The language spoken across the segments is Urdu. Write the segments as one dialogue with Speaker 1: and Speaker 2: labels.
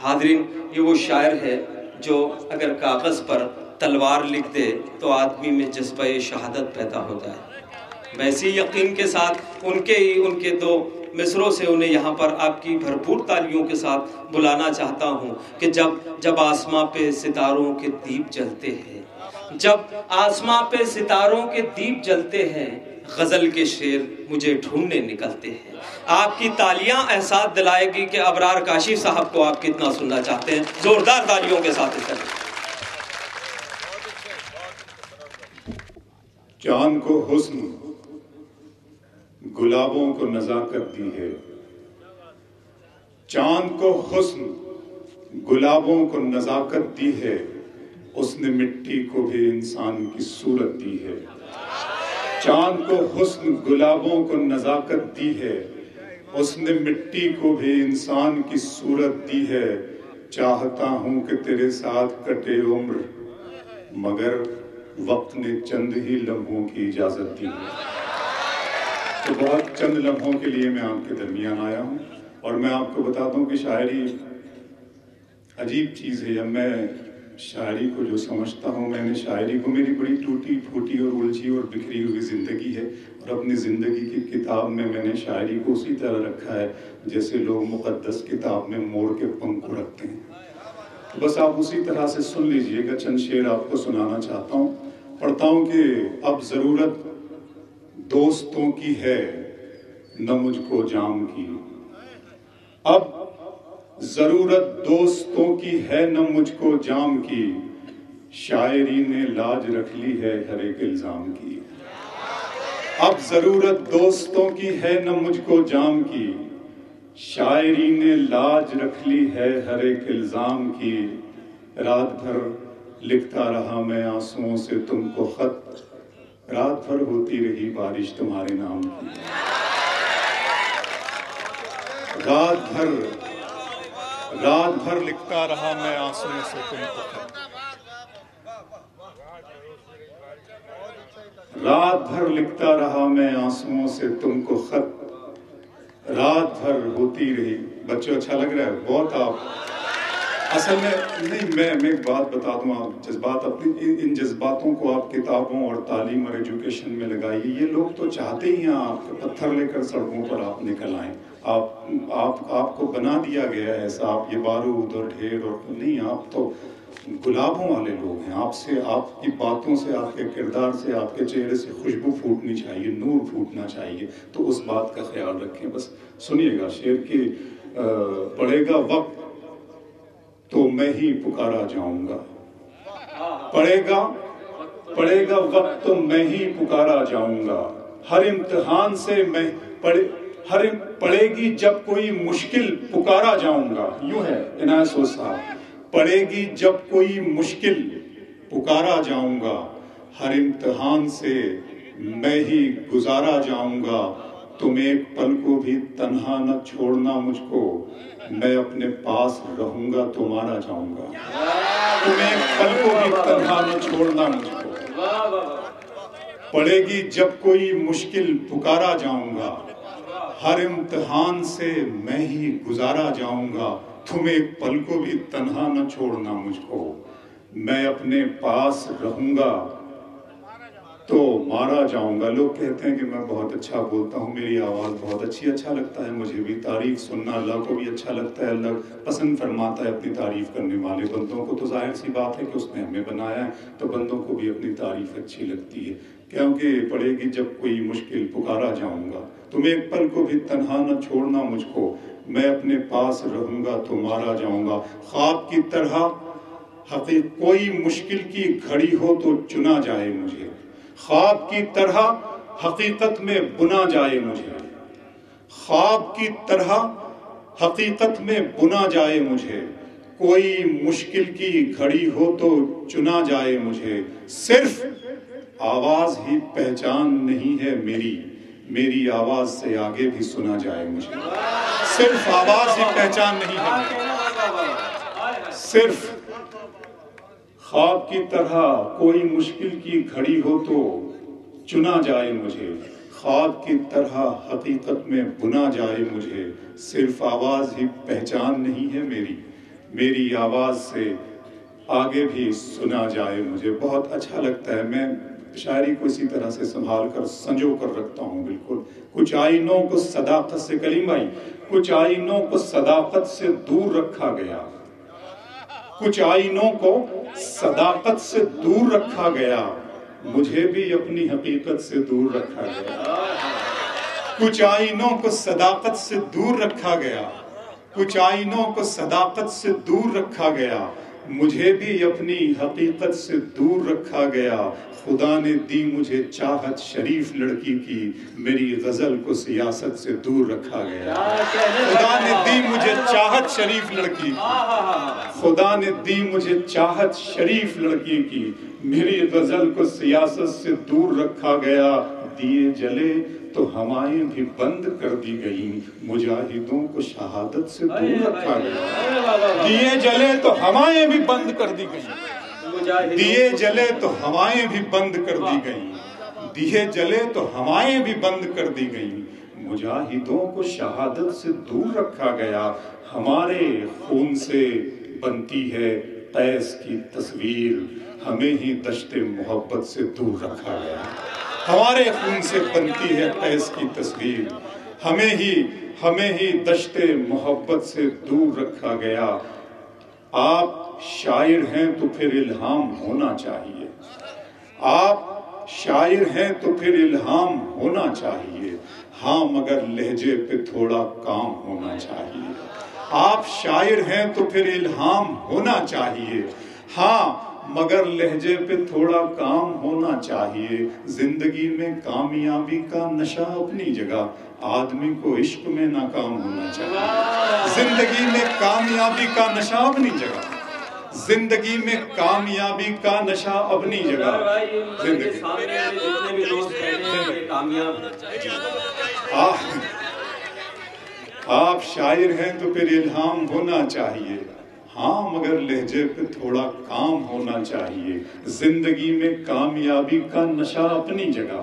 Speaker 1: حاضرین، یہ وہ شاعر ہے جو اگر کاغذ پر تلوار لکھ دے تو آدمی میں جذبہ شہادت پیدا ہو جائے۔ میں اسی یقین کے ساتھ ان کے دو مصروں سے انہیں یہاں پر آپ کی بھرپور تالیوں کے ساتھ بلانا چاہتا ہوں کہ جب آسماں پہ ستاروں کے دیپ جلتے ہیں، جب آسماں پہ ستاروں کے دیپ جلتے ہیں، غزل کے شعر مجھے ڈھونڈنے نکلتے ہیں۔ آپ کی تالیاں احساس دلائے گی کہ ابرار کاشف صاحب کو آپ کتنا سننا چاہتے ہیں۔ زوردار تالیوں کے ساتھ اس طرح۔
Speaker 2: چاند کو حسن گلابوں کو نزاکت دی ہے، چاند کو حسن گلابوں کو نزاکت دی ہے، اس نے مٹی کو بھی انسان کی صورت دی ہے۔ چاند کو حسن گلابوں کو نزاکت دی ہے، اس نے مٹی کو بھی انسان کی صورت دی ہے۔ چاہتا ہوں کہ تیرے ساتھ کٹے عمر، مگر وقت نے چند ہی لمحوں کی اجازت دی ہے۔ تو بہت چند لمحوں کے لیے میں آپ کے درمیان آیا ہوں، اور میں آپ کو بتاتا ہوں کہ شاعری عجیب چیز ہے۔ جب میں شاعری کو جو سمجھتا ہوں، میں نے شاعری کو، میری بڑی ٹوٹی پھوٹی اور الجھی اور بکھری ہوئی زندگی ہے، اور اپنی زندگی کی کتاب میں نے شاعری کو اسی طرح رکھا ہے جیسے لوگ مقدس کتاب میں مور کے پنکھ کو رکھتے ہیں۔ تو بس آپ اسی طرح سے سن لیجئے گا۔ چند شعر آپ کو سنانا چاہتا ہوں، پڑھتا ہوں کہ اب ضرورت دوستوں کی ہے نہ مجھ کو جام کی، اب ضرورت دوستوں کی ہے نہ مجھ کو جام کی، شاعری نے لاج رکھ لی ہے ہر ایک الزام کی۔ اب ضرورت دوستوں کی ہے نہ مجھ کو جام کی، شاعری نے لاج رکھ لی ہے ہر ایک الزام کی۔ رات بھر لکھتا رہا میں آنسوؤں سے تم کو خط، رات بھر ہوتی رہی بارش تمہارے نام کی۔ رات بھر لکھتا رہا میں آنسوؤں سے تم کو خط، رات بھر لکھتا رہا میں آنسوؤں سے تم کو خط، رات بھر ہوتی رہی۔ بچوں اچھا لگ رہا ہے بہت؟ آپ اصل میں نہیں، میں ایک بات بتا دوں، آپ جذبات اپنی ان جذباتوں کو آپ کتابوں اور تعلیم اور ایجوکیشن میں لگائیے۔ یہ لوگ تو چاہتے ہی ہیں آپ پتھر لے کر سڑکوں پر آپ نکل آئیں۔ آپ کو بنا دیا گیا ہے ایسا، آپ یہ بارود اور ڈھیر اور نہیں، آپ تو گلابوں والے لوگ ہیں۔ آپ سے، آپ کی باتوں سے، آپ کے کردار سے، آپ کے چہرے سے خوشبو پھوٹنی چاہیے، نور پھوٹنا چاہیے۔ تو اس بات کا خیال رکھیں۔ بس سنیے گا شعر کی۔ پڑے گا وقت تو میں ہی پکارا جاؤں گا، پڑے گا وقت تو میں ہی پکارا جاؤں گا، ہر امتحان سے میں پڑے گی جب کوئی مشکل پکارا جاؤں گا۔ یوں ہے عنایت صاحب، پڑے گی جب کوئی مشکل پکارا جاؤں گا، ہر امتحان سے میں ہی گزارا جاؤں گا، تم ایک پل کو بھی تنہا نہ چھوڑنا مجھ کو، میں اپنے پاس رہوں گا تو مارا جاؤں گا، تم ایک پل کو بھی تنہا نہ چھوڑنا مجھ کو، پڑے گی جب کوئی مشکل پکارا جاؤں گا، ہر امتحان سے میں ہی گزارا جاؤں گا، تم ایک پل کو بھی تنہا نہ چھوڑنا مجھ کو، میں اپنے پاس رہوں گا تو مارا جاؤں گا۔ لوگ کہتے ہیں کہ میں بہت اچھا بولتا ہوں، میری آواز بہت اچھا لگتا ہے، مجھے بھی تعریف سننا اللہ کو بھی اچھا لگتا ہے، اللہ پسند فرماتا ہے اپنی تعریف کرنے والے بندوں کو۔ تو ظاہر سی بات ہے کہ اس نے ہمیں بنایا ہے تو بندوں کو بھی اپنی تعریف اچھی لگتی ہے، کیونکہ پڑے گی جب کوئی مشکل پکارا جاؤں گا، تم ایک پل کو بھی تنہا نہ چھوڑنا مجھ کو، میں اپنے پاس رہوں گا تو مارا جاؤں گا، خواب کی طرح کوئی مشکل کی گھڑی ہو تو چنا جائے مجھے، خواب کی طرح حقیقت میں بنا جائے مجھے، خواب کی طرح حقیقت میں بنا جائے مجھے، کوئی مشکل کی گھڑی ہو تو چنا جائے مجھے، صرف آواز ہی پہچان نہیں ہے میری، میری آواز سے آگے بھی سنا جائے مجھے، صرف آواز ہی پہچان نہیں ہے، صرف خواب کی طرح کوئی مشکل کی گھڑی ہو تو چنا جائے مجھے، خواب کی طرح حقیقت میں بنا جائے مجھے، صرف آواز ہی پہچان نہیں ہے میری، میری آواز سے آگے بھی سنا جائے مجھے۔ بہت اچھا لگتا ہے، میں شاعری کو اسی طرح سے سنبھال کر سنجو کر رکھتا ہوں بالکل۔ کچھ آئینوں کو صداقت سے، کلیم بھائی، کچھ آئینوں کو صداقت سے دور رکھا گیا، کچھ آئینوں کو صداقت سے دور رکھا گیا، مجھے بھی اپنی حقیقت سے دور رکھا گیا۔ کچھ آئینوں کو صداقت سے دور رکھا گیا، کچھ آئینوں کو صداقت سے دور رکھا گیا، مجھے بھی اپنی حقیقت سے دور رکھا گیا۔ خدا نے دی مجھے چاہت شریف لڑکی کی، میری غزل کو سیاست سے دور رکھا گیا۔ خدا نے دی مجھے چاہت شریف لڑکی کی، خدا نے دی مجھے چاہت شریف لڑکی کی، میری غزل کو سیاست سے دور رکھا گیا۔ دیے جلے تو ہوائیں بھی بند کر دی گئیں، مجاہدوں کو شہادت سے دور رکھا گیا۔ دیے جلے تو ہوائیں بھی بند کر دی گئیں، دیے جلے تو ہوائیں بھی بند کر دی گئیں، دیے جلے تو ہوائیں بھی بند کر دی گئیں، مجاہدوں کو شہادت سے دور رکھا گیا۔ ہمارے خون سے بنتی ہے قیس کی تصویر، ہمیں ہی دشت محبت سے دور رکھا گیا۔ ہمارے خون سے بنتی ہے قیس کی تصویر، ہمیں ہی دشت محبت سے دور رکھا گیا۔ آپ شاعر ہیں تو پھر الہام ہونا چاہیے، آپ شاعر ہیں تو پھر الہام ہونا چاہیے، ہاں مگر لہجے پہ تھوڑا کام ہونا چاہیے۔ آپ شاعر ہیں تو پھر الہام ہونا چاہیے، ہاں مگر لہجے پہ تھوڑا کام ہونا چاہیے۔ زندگی میں کامیابی کا نشہ اپنی جگہ، آدمی کو عشق میں ناکام ہونا چاہیے۔ زندگی میں کامیابی کا نشہ اپنی جگہ، زندگی میں کامیابی کا نشہ اپنی جگہ۔ آپ شاعر ہیں تو پھر الہام ہونا چاہیے، ہاں مگر لہجے پہ تھوڑا کام ہونا چاہیے۔ زندگی میں کامیابی کا نشہ اپنی جگہ،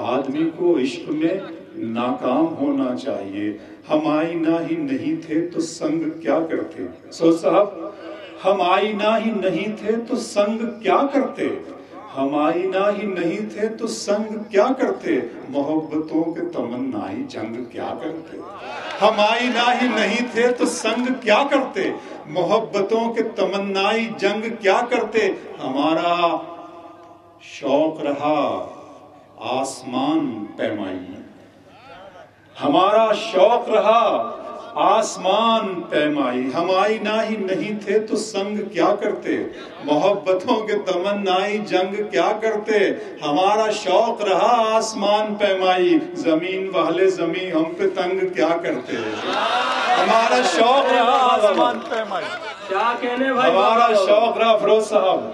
Speaker 2: آدمی کو عشق میں ناکام ہونا چاہیے۔ ہم آئینہ ہی نہیں تھے تو سنگ کیا کرتے، سو صاحب، ہم آئینہ ہی نہیں تھے تو سنگ کیا کرتے، ہم آئینہ ہی نہیں تھے تو سنگ کیا کرتے، محبتوں کے تمنائی جنگ کیا کرتے۔ ہم آئینہ ہی نہیں تھے تو سنگ کیا کرتے، محبتوں کے تمنائی جنگ کیا کرتے۔ ہمارا شوق رہا آسمان پیمائی، ہمارا شوق رہا آسمان پیمائی، ہم آئینہ ہی نہیں تھے تو سنگ کیا کرتے، محبتوں کے تمنائی جنگ کیا کرتے۔ ہمارا شوق رہا آسمان پیمائی، زمین والے زمین ہم پہ تنگ کیا کرتے۔ ہمارا شوق رہا آسمان پیمائی، ہمارا شوق رہا فروز صاحب،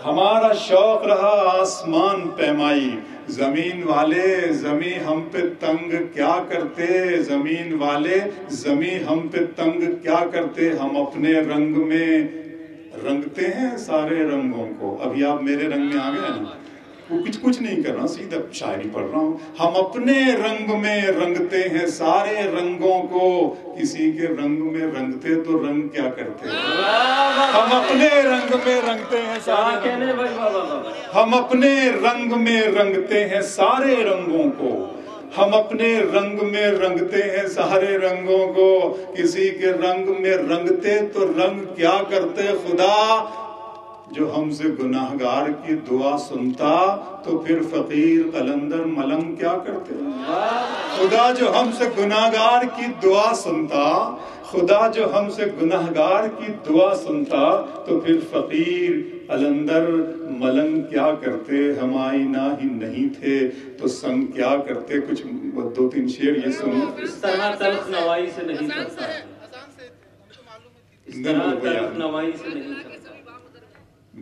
Speaker 2: ہمارا شوق رہا آسمان پیمائی، زمین والے زمین ہم پہ تنگ کیا کرتے، زمین والے زمین ہم پہ تنگ کیا کرتے۔ ہم اپنے رنگ میں رنگتے ہیں سارے رنگوں کو، ابھی آپ میرے رنگ میں آ گئے نا، وہ کچھ نہیں کر رہا، سیدھا شاعری پڑھ رہا ہوں۔ ہم اپنے رنگ میں رنگتے ہیں سارے رنگوں کو، کسی کے رنگ میں رنگتے تو رنگ کیا کرتے۔ ہم اپنے رنگ میں رنگتے ہیں سارے، ہم اپنے رنگ میں رنگتے ہیں سارے رنگوں کو، ہم اپنے رنگ میں رنگتے ہیں سارے رنگوں کو، کسی کے رنگ میں رنگتے تو رنگ کیا کرتے۔ خدا جو ہم سے گناہگار کی دعا سنتا تو پھر فقیر قلندر ملنگ کیا کرتے۔ خدا جو ہم سے گناہگار کی دعا سنتا، خدا جو ہم سے گناہگار کی دعا سنتا تو پھر فقیر قلندر ملنگ کیا کرتے۔ ہم آئینہ ہی نہیں تھے تو سنگ کیا کرتے۔ کچھ دو تین شعر یہ سنو۔
Speaker 1: اس طرح تلخ نوائی سے نہیں کرتا، اس طرح طرف نوائی سے نہیں چلتا.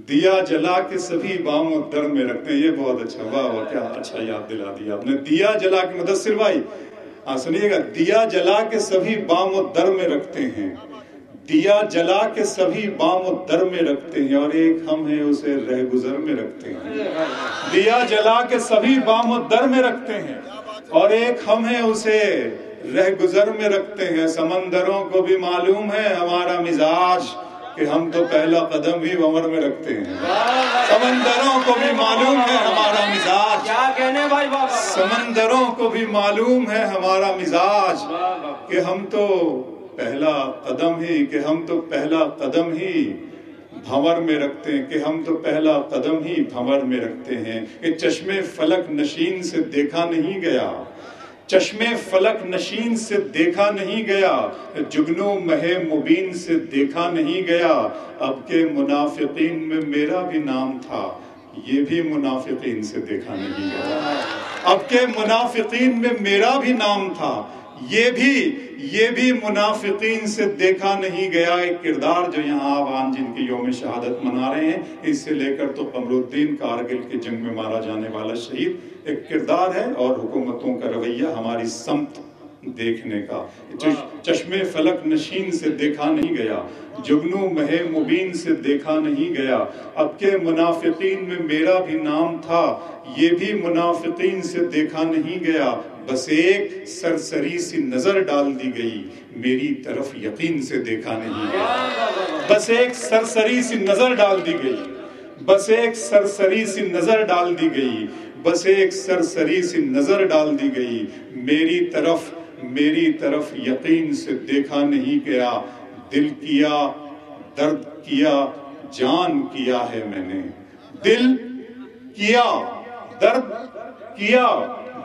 Speaker 2: دیا جلا کے سبھی بام و در میں رکھتے ہیں. یہ بہت اچھا، واہ واہ، کیا اچھا یاد دلا دیا آپ نے. دیا جلا کے، مدثر بھائی سنیے گا، دیا جلا کے سبھی بام و در میں رکھتے ہیں. دیا جلا کے سبھی بام و در میں رکھتے ہیں، اور ایک ہم ہیں اسے رہ گزر میں رکھتے ہیں. دیا جلا کے سبھی بام و در میں رکھتے ہیں، اور ایک ہم ہیں اسے رہ گزر میں رکھتے ہیں. سمندروں کو بھی معلوم ہے ہمارا مزاج کہ ہم تو پہلا قدم ہی بھنور میں رکھتے ہیں. سمندروں کو بھی معلوم ہے ہمارا مزاج،
Speaker 1: کیا کہنے بھائی بابا.
Speaker 2: سمندروں کو بھی معلوم ہے ہمارا مزاج کہ ہم تو پہلا قدم ہی، کہ ہم تو پہلا قدم ہی بھنور میں رکھتے ہیں، کہ ہم تو پہلا قدم ہی بھنور میں رکھتے ہیں. کہ چشمے فلک نشین سے دیکھا نہیں گیا، چشمے فلک نشین سے دیکھا نہیں گیا، جگنو مہ مبین سے دیکھا نہیں گیا. اب کے منافقین میں میرا بھی نام تھا، یہ بھی منافقین سے دیکھا نہیں گیا. اب کے منافقین میں میرا بھی نام تھا، یہ بھی منافقین سے دیکھا نہیں گیا. ایک کردار جو یہاں آوان جن کی یوم شہادت منا رہے ہیں، اس سے لے کر تو قمر الدین کارگل کی جنگ میں مارا جانے والا شہید، ایک کردار ہے. اور حکومتوں کا رویہ ہماری سمت دیکھنے کا. چشمے فلک نشین سے دیکھا نہیں گیا، جگنو مہ مبین سے دیکھا نہیں گیا. اب کے منافقین میں میرا بھی نام تھا، یہ بھی منافقین سے دیکھا نہیں گیا. بس ایک سرسری سی نظر ڈال دی گئی، میری طرف یقین سے دیکھا نہیں گیا. بس ایک سرسری سی نظر ڈال دی گئی، بس ایک سرسری سی نظر ڈال دی گئی، بس ایک سرسری سی نظر ڈال دی گئی. میری طرف یقین سے دیکھا نہیں گیا. دل کیا درد کیا جان کیا ہے میں نے، دل کیا درد کیا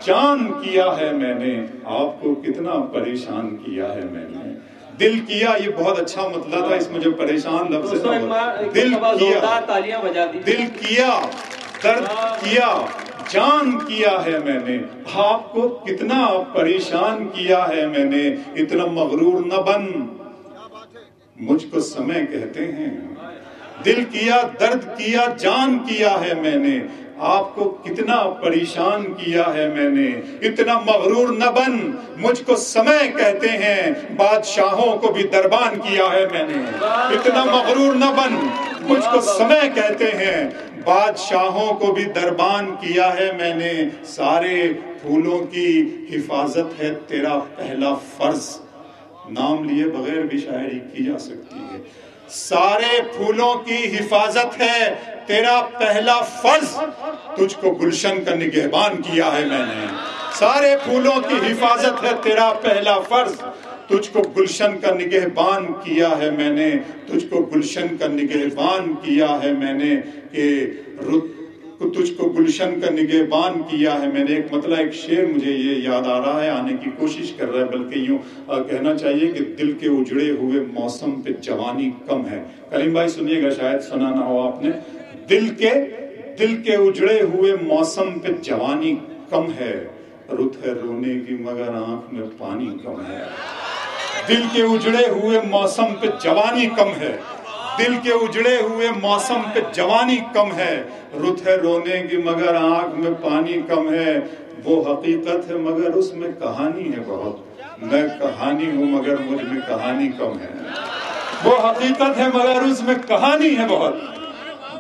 Speaker 2: جان کیا ہے میں نے. آپ کو کتنا پریشان کیا ہے میں نے. دل کیا، یہ بہت اچھا مطلب تھا، اس میں جو پریشان لفظ ہے، دل کیا درد کیا جان کیا ہے میں نے. آپ کو کتنا پریشان کیا ہے میں نے. اتنا مغرور نہ بن، مجھ کو سمے کہتے ہیں. دل کیا درد کیا جان کیا ہے میں نے. آپ کو کتنا پریشان کیا ہے میں نے. اتنا مغرور نہ بن، مجھ کو سمے کہتے ہیں. بادشاہوں کو بھی دربان کیا ہے میں نے. اتنا مغرور نہ بن، مجھ کو سمے کہتے ہیں. بادشاہوں کو بھی دربان کیا ہے میں نے. سارے پھولوں کی حفاظت ہے تیرا پہلا فرض. نام لیے بغیر بھی شاعری کی جا سکتی ہے. سارے پھولوں کی حفاظت ہے تیرا پہلا فرض. تجھ کو گلشن کا نگہبان کیا ہے میں نے. سارے پھولوں کی حفاظت ہے تیرا پہلا فرض. تجھ کو گلشن کا نگہبان کیا ہے میں نے. تجھ کو گلشن کا نگہبان کیا ہے میں نے. کہ تجھ کو گلشن کا نگہبان کیا ہے میں نے. ایک مطلب ایک شعر مجھے یہ یاد آ رہا ہے، آنے کی کوشش کر رہا ہے، بلکہ یوں کہنا چاہیے کہ دل کے اجڑے ہوئے موسم پہ جوانی کم ہے. کلیم بھائی سنیے گا، شاید سنا نہ ہو آپ نے. دل کے اجڑے ہوئے موسم پہ جوانی کم ہے، رت ہے رونے کی مگر آنکھ میں پانی کم ہے. دل کے اجڑے ہوئے موسم پہ جوانی کم ہے، دل کے اجڑے ہوئے موسم پہ جوانی کم ہے. رت ہے رونے کی مگر آنکھ میں پانی کم ہے. وہ حقیقت ہے مگر اس میں کہانی ہے بہت. میں کہانی ہوں مگر مجھ میں کہانی کم ہے. وہ حقیقت ہے مگر اس میں کہانی ہے بہت.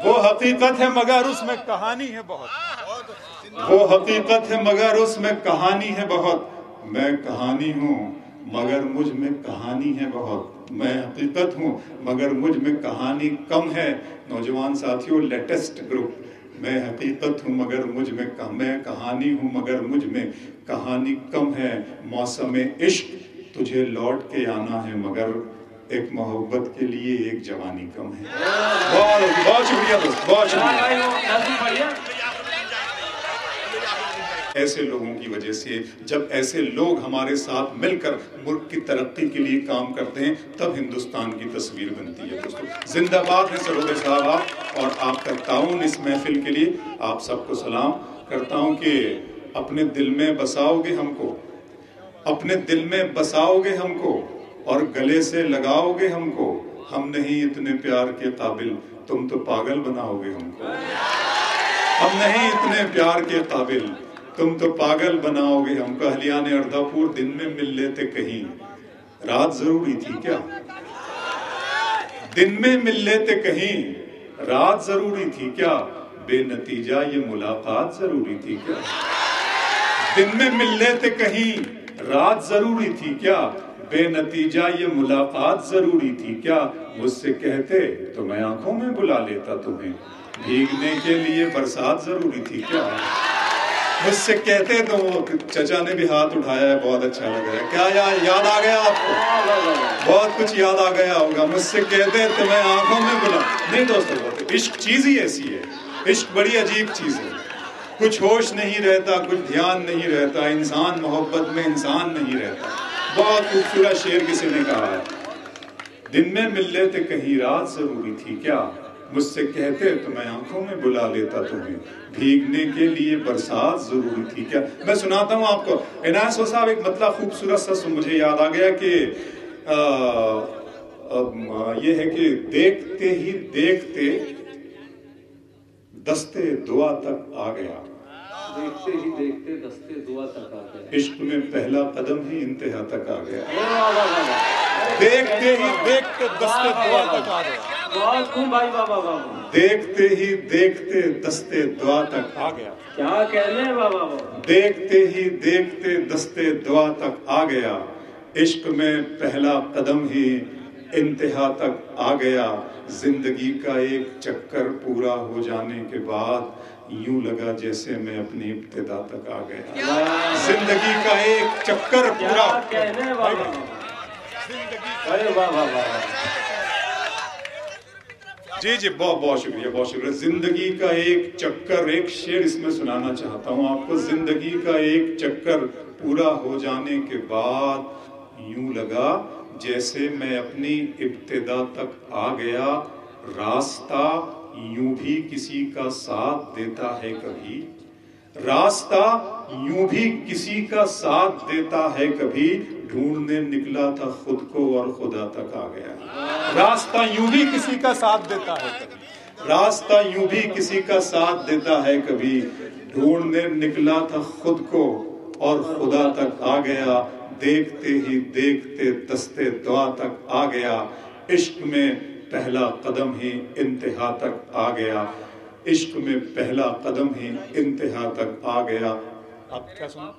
Speaker 2: وہ حقیقت ہے مگر اس میں کہانی ہے بہت. وہ حقیقت ہے مگر اس میں کہانی ہے بہت. میں کہانی ہوں مگر مجھ میں کہانی ہے بہت. میں حقیقت ہوں مگر مجھ میں کہانی کم ہے. نوجوان ساتھیوں، لیٹسٹ گروپ. میں حقیقت ہوں مگر مجھ میں کہانی ہوں مگر مجھ میں کہانی کم ہے. موسم عشق تجھے لوٹ کے آنا ہے مگر ایک محبت کے لیے ایک جوانی کم ہے. بہت شکریہ دوست، بہت شکریہ. ایسے لوگوں کی وجہ سے، جب ایسے لوگ ہمارے ساتھ مل کر ملک کی ترقی کے لیے کام کرتے ہیں، تب ہندوستان کی تصویر بنتی ہے. دوستو زندہ باد ہے سرور صاحب آپ اور آپ کا تعاون اس محفل کے لیے. آپ سب کو سلام کرتا ہوں کہ اپنے دل میں بساؤ گے ہم کو، اپنے دل میں بساؤ گے ہم کو، اور گلے سے لگاؤ گے ہم کو. ہم نہیں اتنے پیار کے قابل، تم تو پاگل بناؤ گے ہم کو۔ ہم نہیں اتنے پیار کے قابل، تم تو پاگل بناؤ گے ہم کو۔ اہلیان اردھا پور دن میں مل لیتے کہیں، رات ضروری تھی کیا؟ دن میں مل لیتے کہیں، رات ضروری تھی کیا؟ بے نتیجہ یہ ملاقات ضروری تھی کیا؟ دن میں مل لیتے کہیں، رات ضروری تھی کیا؟ بے نتیجہ یہ ملاقات ضروری تھی کیا؟ مجھ سے کہتے تو میں آنکھوں میں بلا لیتا تمہیں، بھیگنے کے لیے برسات ضروری تھی کیا؟ مجھ سے کہتے تو وہ چچا نے بھی ہاتھ اٹھایا ہے، بہت اچھا لگ رہا ہے۔ کیا یاد آ گیا آپ کو؟ بہت کچھ یاد آ گیا ہوگا۔ مجھ سے کہتے تو میں آنکھوں میں بلا نہیں دوستو، عشق چیز ہی ایسی ہے، عشق بڑی عجیب چیز ہے۔ کچھ ہوش نہیں رہتا، کچھ دھیان نہیں رہتا، انسان محبت میں انسان نہیں رہتا۔ بہت خوبصورت شعر کسی نے کہا ہے، دن میں مل لیتے کہیں، رات ضروری تھی کیا؟ مجھ سے کہتے تو میں آنکھوں میں بلا لیتا تمہیں، بھیگنے کے لیے برسات ضروری تھی کیا؟ میں سناتا ہوں آپ کو، عنایت صاحب ایک مطلب خوبصورت سا مجھے یاد آ گیا کہ یہ ہے کہ دیکھتے ہی دیکھتے دستے دعا تک آ گیا،
Speaker 1: دیکھتے ہی دیکھتے دستے دعا تک آ گیا،
Speaker 2: عشق میں پہلا قدم ہی انتہا تک آ گیا، دیکھتے ہی دیکھتے دستے دعا تک آ گیا، دیکھتے ہی دیکھتے دستے دعا تک آ گیا،
Speaker 1: کیا کہنے بابا،
Speaker 2: دیکھتے ہی دیکھتے دستے دعا تک آ گیا، عشق میں پہلا قدم ہی انتہا تک آ گیا، زندگی کا ایک چکر پورا ہو جانے کے بعد یوں لگا جیسے میں اپنی ابتدا تک آ گیا، زندگی کا ایک چکر پورا جی جی بہت شکریہ، بہت شکریہ۔ زندگی کا ایک چکر، ایک شعر اس میں سنانا چاہتا ہوں آپ کو۔ زندگی کا ایک چکر پورا ہو جانے کے بعد یوں لگا جیسے میں اپنی ابتدا تک آ گیا، راستہ یوں بھی کسی کا ساتھ دیتا ہے کبھی، راستہ یوں بھی کسی کا ساتھ دیتا ہے کبھی، ڈھونڈنے نکلا تھا خود کو اور خدا تک آ گیا، راستہ یوں بھی کسی کا ساتھ دیتا ہے کبھی، راستہ یوں بھی کسی کا ساتھ دیتا ہے کبھی، ڈھونڈنے نکلا تھا خود کو اور خدا تک آ گیا، دیکھتے ہی دیکھتے دستے دعا تک آ گیا، عشق میں پہلا قدم ہی انتہا تک آ گیا، عشق میں پہلا قدم ہی انتہا تک آ گیا۔ آپ کیا سنا؟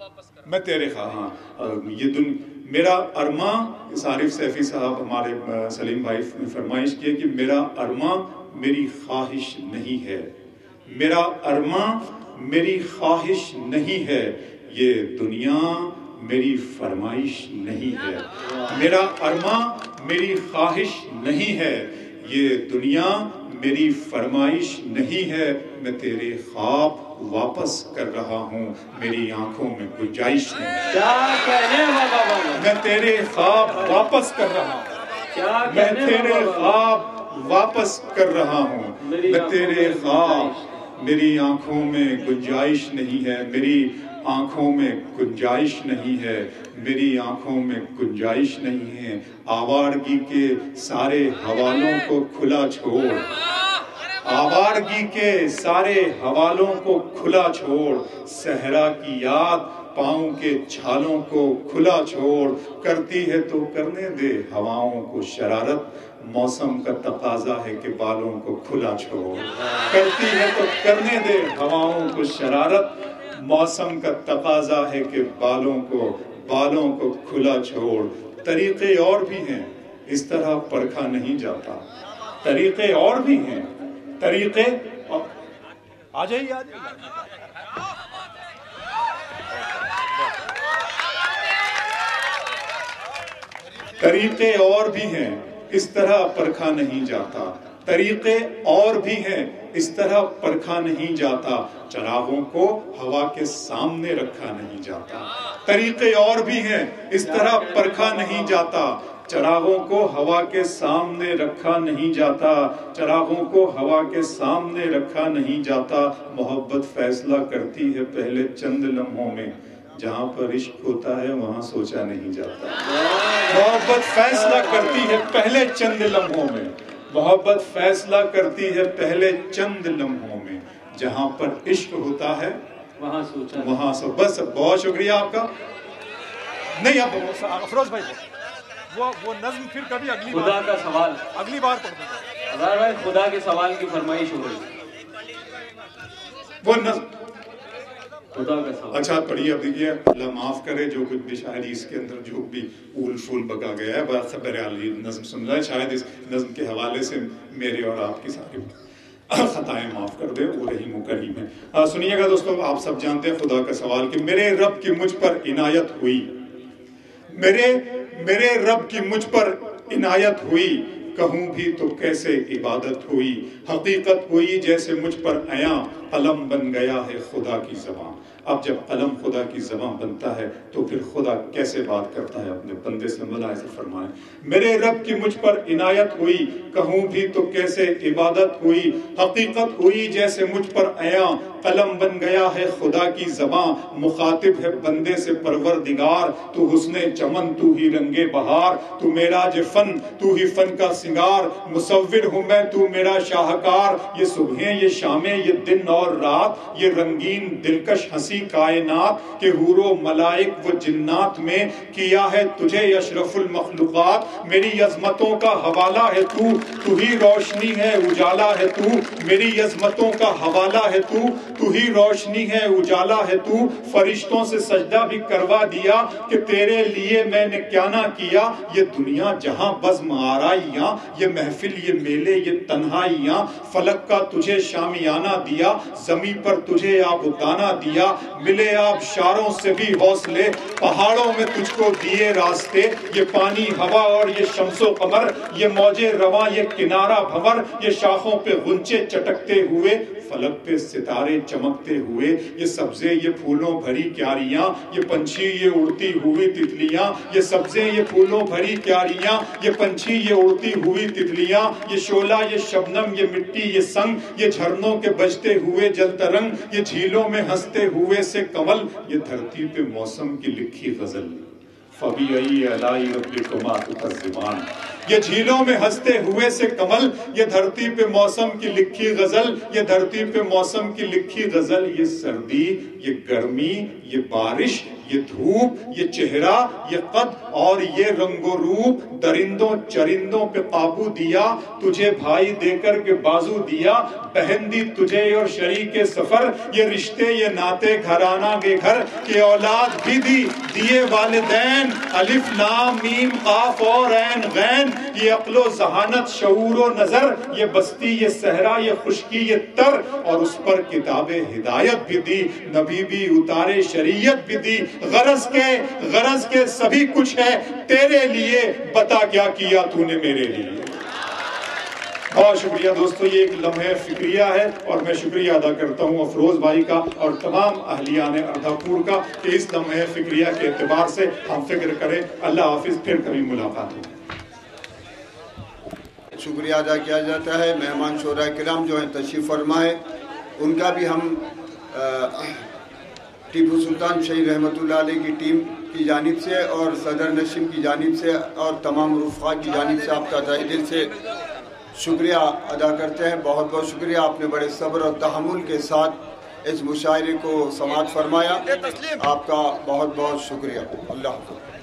Speaker 2: میں تیرے خواہاں، یہ میرا ارماں، عارف سیفی صاحب ہمارے سلیم بھائی نے فرمائش کی کہ میرا ارماں میری خواہش نہیں ہے، میرا ارماں میری خواہش نہیں ہے، یہ دنیا میری فرمائش نہیں ہے، میرا ارماں میری خواہش نہیں ہے، یہ دنیا میری فرمائش نہیں ہے، میں تیرے خواب واپس کر رہا ہوں، میری آنکھوں میں گنجائش نہیں،
Speaker 1: کیا کہنے بابا،
Speaker 2: میں تیرے خواب واپس کر رہا ہوں، میں تیرے خواب واپس کر رہا ہوں، میں تیرے خواب، میری آنکھوں میں گنجائش نہیں ہے، میری آنکھوں میں گنجائش نہیں ہے، میری آنکھوں میں گنجائش نہیں ہے، آوارگی کے سارے حوالوں کو کھلا چھوڑ، آوارگی کے سارے حوالوں کو کھلا چھوڑ، صحرا کی یاد پاؤں کے چھالوں کو کھلا چھوڑ، کرتی ہے تو کرنے دے ہواؤں کو شرارت، موسم کا تقاضا ہے کہ بالوں کو کھلا چھوڑ، کرتی ہے تو کرنے دے ہواؤں کو شرارت، موسم کا تقاضا ہے کہ بالوں کو کھلا چھوڑ، طریقے اور بھی ہیں اس طرح پرکھا نہیں جاتا، طریقے اور بھی ہیں، طریقے آ جائیے طریقے اور بھی ہیں اس طرح پرکھا نہیں جاتا، طریقے اور بھی ہیں اس طرح پرکھا نہیں جاتا، چراغوں کو ہوا کے سامنے رکھا نہیں جاتا، طریقے اور بھی ہیں اس طرح پرکھا نہیں جاتا، چراغوں کو ہوا کے سامنے رکھا نہیں جاتا، چراغوں کو ہوا کے سامنے رکھا نہیں جاتا، محبت فیصلہ کرتی ہے پہلے چند لمحوں میں، جہاں پر عشق ہوتا ہے وہاں سوچا نہیں جاتا. محبت فیصلہ کرتی ہے پہلے چند لمحوں میں, محبت فیصلہ کرتی ہے پہلے چند لمحوں میں, جہاں پر عشق ہوتا ہے
Speaker 1: وہاں سوچا.
Speaker 2: بس بہت شکریہ آپ کا. نہیں اب
Speaker 3: افروز بھائی وہ نظم پھر کبھی اگلی بار,
Speaker 1: خدا کا سوال
Speaker 3: اگلی بار پڑھ دیں.
Speaker 1: اظہر بھائی خدا کے سوال کی فرمائش ہو رہی.
Speaker 2: وہ نظم
Speaker 1: خدا کا سوال.
Speaker 2: اچھا پڑھیے. اب دیکھیے اللہ معاف کرے جو کچھ بھی شاعری اس کے اندر جو بھی اول فول بکا گیا ہے, بات بہرحال یہ نظم سن رہا ہے, شاید اس نظم کے حوالے سے میرے اور آپ کی ساری خطائیں معاف کر دے, وہ رحیم و کریم ہے. سنیے گا دوستو, آپ سب جانتے ہیں خدا کا سوال کہ میرے رب کی مجھ پر عنایت ہوئی, میرے رب کی مجھ پر عنایت ہوئی, کہوں بھی تو کیسے عبادت ہوئی, حقیقت ہوئی جیسے مجھ پر عیاں, قلم بن گیا ہے خدا کی زبان. اب جب قلم خدا کی زبان بنتا ہے تو پھر خدا کیسے بات کرتا ہے اپنے بندے سے, ملاحظہ فرمائیں. میرے رب کی مجھ پر عنایت ہوئی, کہوں بھی تو کیسے عبادت ہوئی, حقیقت ہوئی جیسے مجھ پر عیاں, قلم بن گیا ہے خدا کی زبان. مخاطب ہے بندے سے پروردگار, تو حسن چمن تو ہی رنگ بہار, تو میرا جو فن تو ہی فن کا سنگار, مصور ہوں میں تو میرا شاہکار. یہ صبحیں یہ شامیں یہ دن اور رات, یہ رنگین دلکش ہنسی کائنات, کہ حور و ملائک و جنات میں کیا ہے تجھے اشرف المخلوقات. میری عظمتوں کا حوالہ ہے تو ہی روشنی ہے اجالا ہے تو, میری عظمتوں کا حوالہ ہے تو ہی روشنی ہے اجالا ہے تو. فرشتوں سے سجدہ بھی کروا دیا کہ تیرے لیے میں نے کیا نہ کیا. یہ دنیا جہاں بزم آرائیاں, یہ محفل یہ میلے یہ تنہائیاں, فلک کا تجھے شامیانہ دیا, زمین پر تجھے آبادانہ دیا. ملے آپ شاروں سے بھی حوصلے, پہاڑوں میں تجھ کو دیے راستے. یہ پانی ہوا اور یہ شمس و قمر, یہ موجے رواں یہ کنارہ بھنور, یہ شاخوں پہ غنچے چٹکتے ہوئے, فلک پہ ستارے چمکتے ہوئے. یہ سبزے یہ پھولوں بھری کیاریاں, یہ پنچھی یہ اڑتی ہوئی تتلیاں. یہ سبزے یہ پھولوں بھری کیاریاں, یہ پنچھی یہ اڑتی ہوئی تتلیاں. یہ شعلہ یہ شبنم یہ مٹی یہ سنگ, یہ جھرنوں کے بجتے ہوئے جل ترنگ. یہ جھیلوں میں ہنستے ہوئے سے کمل, یہ دھرتی پہ موسم کی لکھی غزل. فَبِأَيِّ آلَاءِ رَبِّكُمَا تُكَذِّبَانِ. یہ جھیلوں میں ہنستے ہوئے سے کمل, یہ دھرتی پہ موسم کی لکھی غزل. یہ دھرتی پہ موسم کی لکھی غزل. یہ سردی یہ گرمی یہ بارش یہ دھوپ یہ چہرہ یہ قد اور یہ رنگ و روپ. درندوں چرندوں پہ قابو دیا, تجھے بھائی دے کر کے بازو دیا. بہن دی تجھے اور شریک سفر, یہ رشتے یہ ناتے گھرانہ کے گھر. کہ اولاد بھی دیے والدین, الف لام میم قاف اور عین غین. یہ عقل و ذہانت شعور و نظر, یہ بستی یہ صحرا یہ خشکی یہ تر. اور اس پر کتاب ہدایت بھی دی, نبی بھی اتارے شریعت بھی دی. غرض کے سبھی کچھ ہے تیرے لیے, بتا کیا کیا تو نے میرے لیے. بہت شکریہ دوستو, یہ ایک لمحہ فکریہ ہے اور میں شکریہ ادا کرتا ہوں افروز بھائی کا اور تمام اہلیان اردھا پور کا کہ اس لمحہ فکریہ کے اعتبار سے ہم فکر کریں. اللہ حافظ, پھر کبھی ملاقات ہو.
Speaker 4: شکریہ ادا کیا جاتا ہے. مہمان شورا کرام جو ہیں تشریف فرما ہے, ان کا بھی ہم ٹیپو سلطان شہید رحمۃ اللہ علیہ کی ٹیم کی جانب سے اور صدر نشین کی جانب سے اور تمام رفقا کی جانب سے آپ کا تہہ دل سے شکریہ ادا کرتے ہیں. بہت بہت شکریہ, آپ نے بڑے صبر اور تحمل کے ساتھ اس مشاعرے کو سماعت فرمایا. آپ کا بہت بہت شکریہ. اللہ حافظ.